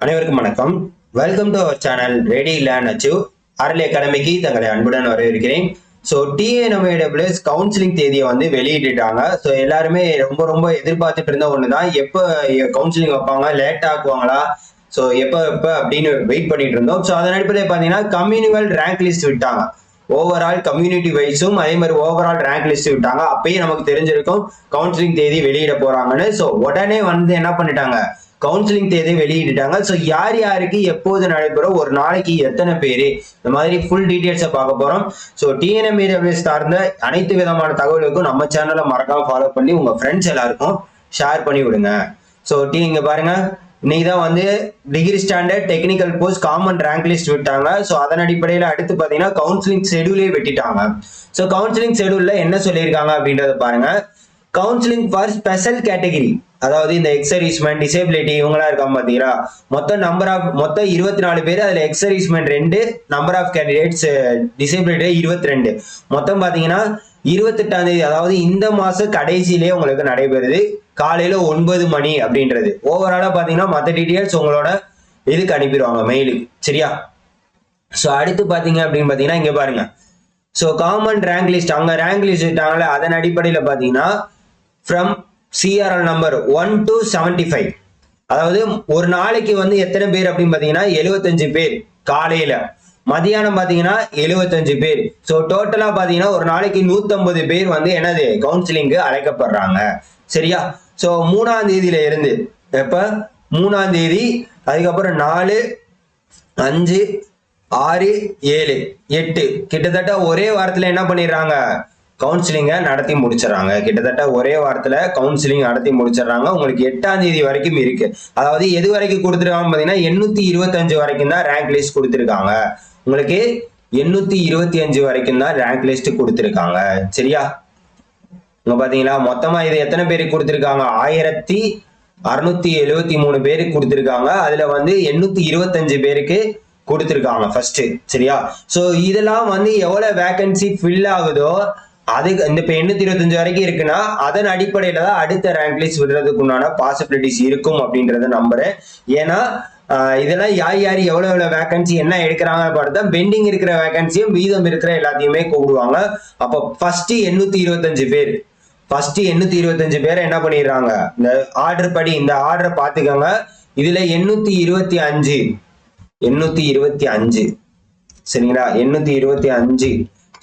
அனைவருக்கும் வணக்கம். Welcome to our channel ready learn achieve RL அகாடமிக்கு தங்களை அன்புடன் வரவேற்கிறேன். ஸோ டிஎன்எம்ஏடபிள்யூஎஸ் கவுன்சிலிங் தேதியை வந்து வெளியிட்டுட்டாங்க. ஸோ எல்லாருமே ரொம்ப எதிர்பார்த்துட்டு இருந்த ஒன்று தான், எப்போ கவுன்சிலிங் வைப்பாங்க, லேட் ஆக்குவாங்களா, ஸோ எப்போ அப்படின்னு வெயிட் பண்ணிட்டு இருந்தோம். ஸோ அதன் அடிப்படையில் பார்த்தீங்கன்னா கம்யூனிவல் ரேங்க் லிஸ்ட் விட்டாங்க. ஓவரால் கம்யூனிட்டி வைஸும் அதே மாதிரி ஓவரால் ரேங்க் லிஸ்ட் விட்டாங்க. அப்பயே நமக்கு தெரிஞ்சிருக்கும் கவுன்சிலிங் தேதி வெளியிட போறாங்கன்னு. ஸோ உடனே வந்து என்ன பண்ணிட்டாங்க, கவுன்சிலிங் தேதி வெளியிட்டாங்க. ஸோ யார் யாருக்கு எப்போது நடைபெறும், ஒரு நாளைக்கு எத்தனை பேர், இந்த மாதிரி ஃபுல் டீடைல்ஸை பார்க்க போறோம். ஸோ டிஎன்எம்ஏடபிள்யூஎஸ் சார்ந்த அனைத்து விதமான தகவலுக்கும் நம்ம சேனலை மறக்காம ஃபாலோ பண்ணி உங்க ஃப்ரெண்ட்ஸ் எல்லாருக்கும் ஷேர் பண்ணி விடுங்க. ஸோ இங்க பாருங்க, இன்னைக்கு தான் வந்து degree standard technical post common rank list விட்டாங்க. ஸோ அதன் அடிப்படையில் அடுத்து பார்த்தீங்கன்னா கவுன்சிலிங் ஷெடியூலே வெட்டிட்டாங்க. ஸோ கவுன்சிலிங் ஷெடியூல்ல என்ன சொல்லியிருக்காங்க அப்படின்றத பாருங்க. கவுன்சிலிங் ஃபார் ஸ்பெஷல் கேட்டகிரி, அதாவது இந்த எக்ஸர்வீஸ்மெண்ட், டிசேபிலிட்டி இவங்களா இருக்காங்க பாத்தீங்களா, மொத்தம் 24 பேர். அதுல ex servicemen 2, number of candidates disability 22. மொத்தம் பாத்தீங்கன்னா 28ஆம் தேதி, அதாவது இந்த மாசம் கடைசியிலேயே உங்களுக்கு நடைபெறுது, காலையில 9 மணி அப்படின்றது. ஓவராலா பாத்தீங்கன்னா மற்ற டீடைல்ஸ் உங்களோட இதுக்கு அனுப்பிடுவாங்க, மெயிலுக்கு. சரியா? ஸோ அடுத்து பாத்தீங்க அப்படின்னு பாத்தீங்கன்னா இங்க பாருங்க. ஸோ காமன் ரேங்க் லிஸ்ட், அங்க ரேங்க் லிஸ்ட் விட்டாங்களே, அதன் அடிப்படையில் பாத்தீங்கன்னா ஃப்ரம் சிஆர்எல் நம்பர் 1 to 75, அதாவது ஒரு நாளைக்கு வந்து எத்தனை பேர் அப்படின்னு பாத்தீங்கன்னா 75 பேர் காலையில, மதியானம் பாத்தீங்கன்னா 75 பேர். ஸோ டோட்டலா பாத்தீங்கன்னா ஒரு நாளைக்கு 150 பேர் வந்து என்னது கவுன்சிலிங்கு அழைக்கப்படுறாங்க. சரியா? ஸோ 3ஆம் தேதியில இருந்து, எப்ப 3ஆம் தேதி, அதுக்கப்புறம் 4, 5, 6, 7, 8, கிட்டத்தட்ட ஒரே வாரத்துல என்ன பண்ணிடுறாங்க, கவுன்சிலிங்க நடத்தி முடிச்சிடறாங்க. கிட்டத்தட்ட ஒரே வாரத்துல கவுன்சிலிங் நடத்தி முடிச்சிடறாங்க. உங்களுக்கு 8ஆம் தேதி வரைக்கும் இருக்கு. அதாவது எது வரைக்கும் கொடுத்துருக்காங்க பாத்தீங்கன்னா 825 வரைக்கும் தான் ரேங்க் லிஸ்ட் கொடுத்துருக்காங்க. உங்களுக்கு 825 வரைக்கும் தான் ரேங்க் லிஸ்ட் கொடுத்துருக்காங்க. சரியா? இங்க பாத்தீங்களா, மொத்தமா இது எத்தனை பேருக்கு கொடுத்துருக்காங்க, 1673 பேருக்கு கொடுத்துருக்காங்க. அதுல வந்து 825 பேருக்கு கொடுத்துருக்காங்க ஃபர்ஸ்ட். சரியா? ஸோ இதெல்லாம் வந்து எவ்வளவு வேகன்சி ஃபில் ஆகுதோ, அதுக்கு இந்த இப்போ 825 வரைக்கும் இருக்குன்னா அதன் அடிப்படையில தான் அடுத்த ரேங்க் லிஸ்ட் விடுறதுக்கு உண்டான பாசிபிலிட்டிஸ் இருக்கும் அப்படின்றத நம்புறேன். ஏன்னா இதெல்லாம் யார் எவ்வளவு வேகன்சி என்ன எடுக்கிறாங்க பார்த்தா, பெண்டிங் இருக்கிற வேகன்சியும் மீதம் இருக்கிற எல்லாத்தையுமே கூப்பிடுவாங்க. அப்போ ஃபர்ஸ்ட் 825 பேர், ஃபர்ஸ்ட் 825 பேரை என்ன பண்ணிடுறாங்க, இந்த ஆர்டர் படி இந்த ஆர்டரை பார்த்துக்கோங்க. இதுல 825 சரிங்களா, 825.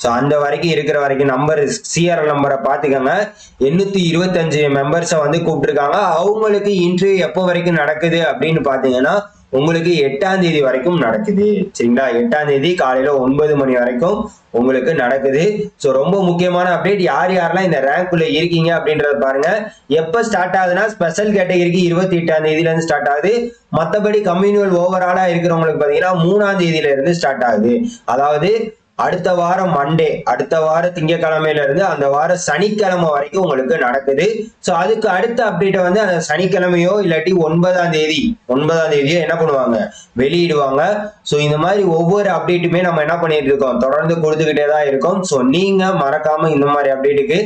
ஸோ அந்த வரைக்கும் இருக்கிற வரைக்கும் நம்பர் சிஆர்எல் நம்பரை பார்த்துக்கோங்க. 825 மெம்பர்ஸை வந்து கூப்பிட்டுருக்காங்க. அவங்களுக்கு இன்டர்வியூ எப்போ வரைக்கும் நடக்குது அப்படின்னு பார்த்தீங்கன்னா உங்களுக்கு 8ஆம் தேதி வரைக்கும் நடக்குது. சரிங்களா? 8ஆம் தேதி காலையில 9 மணி வரைக்கும் உங்களுக்கு நடக்குது. ஸோ ரொம்ப முக்கியமான அப்டேட், யாரெல்லாம் இந்த ரேங்க்குள்ள இருக்கீங்க அப்படின்றத பாருங்க. எப்ப ஸ்டார்ட் ஆகுதுன்னா ஸ்பெஷல் கேட்டகரிக்கு 28ஆம் தேதியில இருந்து ஸ்டார்ட் ஆகுது. மற்றபடி கம்யூனிவல் ஓவராலா இருக்கிறவங்களுக்கு பாத்தீங்கன்னா 3ஆம் தேதியில இருந்து ஸ்டார்ட் ஆகுது. அதாவது அடுத்த வாரம் மண்டே, அடுத்த வாரம் திங்கக்கிழமையில இருந்து அந்த வாரம் சனிக்கிழமை வரைக்கும் உங்களுக்கு நடக்குது. ஸோ அதுக்கு அடுத்த அப்டேட்டை வந்து அந்த சனிக்கிழமையோ இல்லாட்டி 9ஆம் தேதியோ என்ன பண்ணுவாங்க, வெளியிடுவாங்க. ஸோ இந்த மாதிரி ஒவ்வொரு அப்டேட்டுமே நம்ம என்ன பண்ணிட்டு இருக்கோம், தொடர்ந்து கொடுத்துக்கிட்டே தான் இருக்கோம். ஸோ நீங்க மறக்காம இந்த மாதிரி அப்டேட்டுக்கு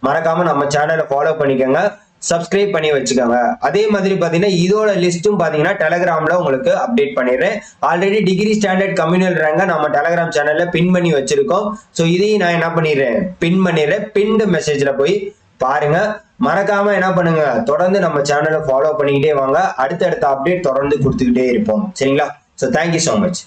மறக்காம நம்ம சேனலை ஃபாலோ பண்ணிக்கோங்க, சப்ஸ்கிரைப் பண்ணி வச்சுக்கோங்க. அதே மாதிரி பாத்தீங்கன்னா இதோட லிஸ்ட்டும் பாத்தீங்கன்னா டெலகிராம்ல உங்களுக்கு அப்டேட் பண்ணிடுறேன். Already degree standard communal rank நம்ம டெலகிராம் சேனல்ல பின் பண்ணி வச்சிருக்கோம். ஸோ இதையும் நான் என்ன பண்ணிடுறேன், பின் பண்ணிடுறேன். பின்டு மெசேஜ்ல போய் பாருங்க. மறக்காம என்ன பண்ணுங்க, தொடர்ந்து நம்ம சேனலை ஃபாலோ பண்ணிக்கிட்டே வாங்க. அடுத்தடுத்த அப்டேட் தொடர்ந்து கொடுத்துக்கிட்டே இருப்போம். சரிங்களா? So thank you so much.